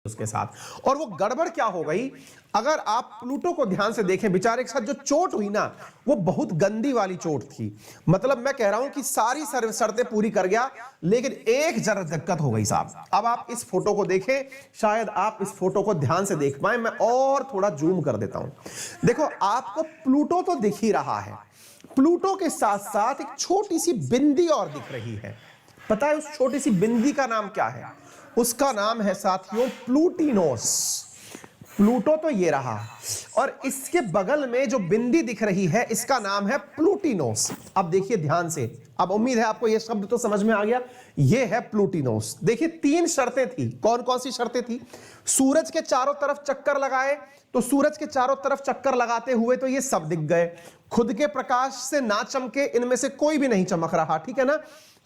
उसके साथ। और वो गड़बड़ क्या हो गई, अगर आप प्लूटो को ध्यान से देखें, बेचारे के साथ जो चोट हुई ना, वो बहुत गंदी वाली चोट थी। मतलब मैं कह रहा हूं कि सारी शर्तें पूरी कर गया, लेकिन एक जरा दिक्कत हो गई साहब। अब आप इस फोटो को देखें, शायद आप इस फोटो को ध्यान से देख पाए, मैं और थोड़ा जूम कर देता हूं। देखो, आपको प्लूटो तो दिख ही रहा है, प्लूटो के साथ साथ एक छोटी सी बिंदी और दिख रही है। पता है उस छोटी सी बिंदी का नाम क्या है? उसका नाम है साथियों प्लूटिनोस। प्लूटो तो ये रहा, और इसके बगल में जो बिंदी दिख रही है, इसका नाम है प्लूटिनोस। अब देखिए ध्यान से, अब उम्मीद है आपको ये शब्द तो समझ में आ गया। ये है प्लूटिनोस। देखिए 3 शर्तें थी। कौन कौन सी शर्तें थी? सूरज के चारों तरफ चक्कर लगाए, तो सूरज के चारों तरफ चक्कर लगाते हुए तो ये सब दिख गए। खुद के प्रकाश से ना चमके, इनमें से कोई भी नहीं चमक रहा, ठीक है ना।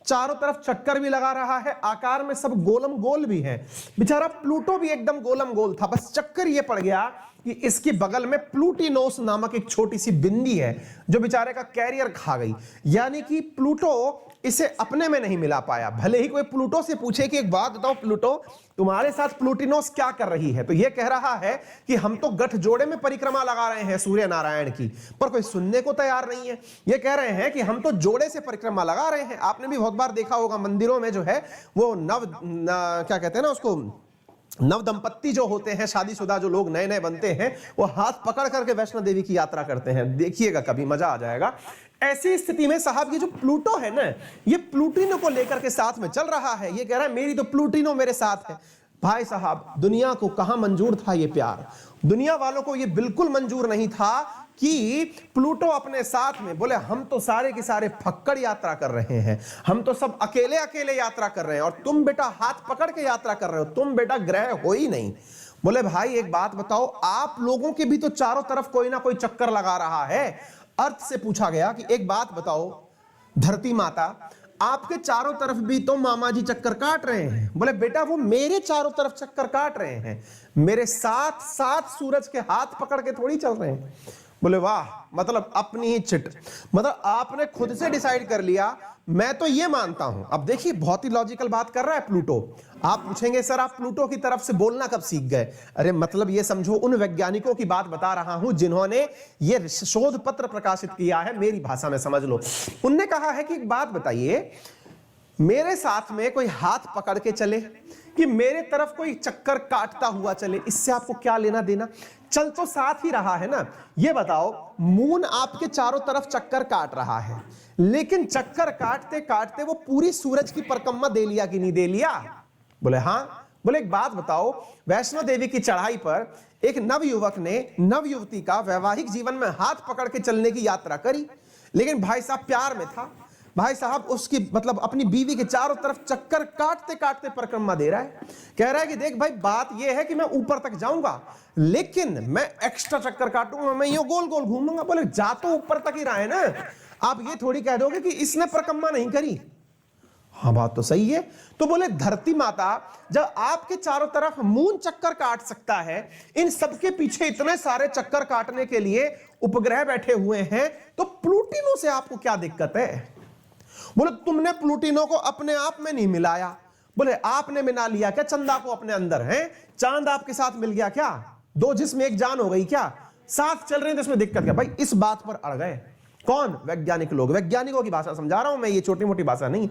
चारों तरफ चक्कर भी लगा रहा है, आकार में सब गोलम गोल भी है। बेचारा प्लूटो भी एकदम गोलम गोल था, बस चक्कर ये पड़ गया कि इसके बगल में प्लूटिनोस नामक एक छोटी सी बिंदी है, जो बेचारे का कैरियर खा गई। यानी कि प्लूटो इसे अपने में नहीं मिला पाया। भले ही कोई प्लूटो से पूछे कि एक बात बताओ प्लूटो, तुम्हारे साथ प्लूटिनोस क्या कर रही है, तो यह कह रहा है कि हम तो गठजोड़े में परिक्रमा लगा रहे हैं सूर्य नारायण की, पर कोई सुनने को तैयार नहीं है। ये कह रहे हैं कि हम तो जोड़े से परिक्रमा लगा रहे हैं। आपने भी बहुत बार देखा होगा मंदिरों में जो है वो क्या कहते हैं ना उसको, नव दंपत्ति जो होते हैं, शादीशुदा जो लोग नए नए बनते हैं, वो हाथ पकड़ करके वैष्णो देवी की यात्रा करते हैं। देखिएगा कभी, मजा आ जाएगा। ऐसी स्थिति में साहब ये जो प्लूटो है ना, ये प्लूटिनो को लेकर के साथ में चल रहा है। ये कह रहा है मेरी तो प्लूटिनो मेरे साथ है। भाई साहब, दुनिया को कहां मंजूर था ये प्यार? दुनिया वालों को ये बिल्कुल मंजूर नहीं था कि प्लूटो अपने साथ में, बोले हम तो सारे के सारे फक्कड़ यात्रा कर रहे हैं, हम तो सब अकेले अकेले यात्रा कर रहे हैं, और तुम बेटा हाथ पकड़ के यात्रा कर रहे हो, तुम बेटा ग्रह हो ही नहीं। बोले भाई एक बात बताओ, आप लोगों के भी तो चारों तरफ कोई ना कोई चक्कर लगा रहा है। अर्थ से पूछा गया कि एक बात बताओ धरती माता, आपके चारों तरफ भी तो मामा जी चक्कर काट रहे हैं। बोले बेटा वो मेरे चारों तरफ चक्कर काट रहे हैं, मेरे साथ साथ सूरज के हाथ पकड़ के थोड़ी चल रहे हैं। बोले वाह, मतलब अपनी ही चिट, मतलब आपने खुद से डिसाइड कर लिया। मैं तो ये मानता हूं, अब देखिए बहुत ही लॉजिकल बात कर रहा है प्लूटो। आप पूछेंगे सर आप प्लूटो की तरफ से बोलना कब सीख गए? अरे मतलब ये समझो, उन वैज्ञानिकों की बात बता रहा हूं जिन्होंने ये शोध पत्र प्रकाशित किया है, मेरी भाषा में समझ लो। उनने कहा है कि एक बात बताइए, मेरे साथ में कोई हाथ पकड़ के चले कि मेरे तरफ कोई चक्कर काटता हुआ चले, इससे आपको क्या लेना देना? चल तो साथ ही रहा है ना। ये बताओ, मून आपके चारों तरफ चक्कर काट रहा है, लेकिन चक्कर काटते काटते वो पूरी सूरज की परिक्रमा दे लिया कि नहीं दे लिया? बोले हां। बोले एक बात बताओ, वैष्णो देवी की चढ़ाई पर एक नवयुवक ने नव युवती का वैवाहिक जीवन में हाथ पकड़ के चलने की यात्रा करी, लेकिन भाई साहब प्यार में था, भाई साहब उसकी मतलब अपनी बीवी के चारों तरफ चक्कर काटते काटते परिक्रमा दे रहा है। कह रहा है कि देख भाई, बात यह है कि मैं ऊपर तक जाऊंगा, लेकिन मैं एक्स्ट्रा चक्कर काटूंगा, मैं यो गोल गोल घूमूंगा। बोले जा तो ऊपर तक ही रहा है ना, आप ये थोड़ी कह दोगे कि इसने परिक्रमा नहीं करी। हाँ बात तो सही है। तो बोले धरती माता, जब आपके चारों तरफ मून चक्कर काट सकता है, इन सबके पीछे इतने सारे चक्कर काटने के लिए उपग्रह बैठे हुए हैं, तो प्लूटिनो से आपको क्या दिक्कत है? बोले तुमने प्लूटिनो को अपने आप में नहीं मिलाया। बोले आपने मिला लिया क्या चंदा को अपने अंदर? है चांद आपके साथ मिल गया क्या? 2 जिस्म एक जान हो गई क्या? साथ चल रहे हैं तो इसमें दिक्कत क्या? भाई इस बात पर अड़ गए कौन? वैज्ञानिक लोग। वैज्ञानिकों की भाषा समझा रहा हूं मैं, ये छोटी मोटी भाषा नहीं।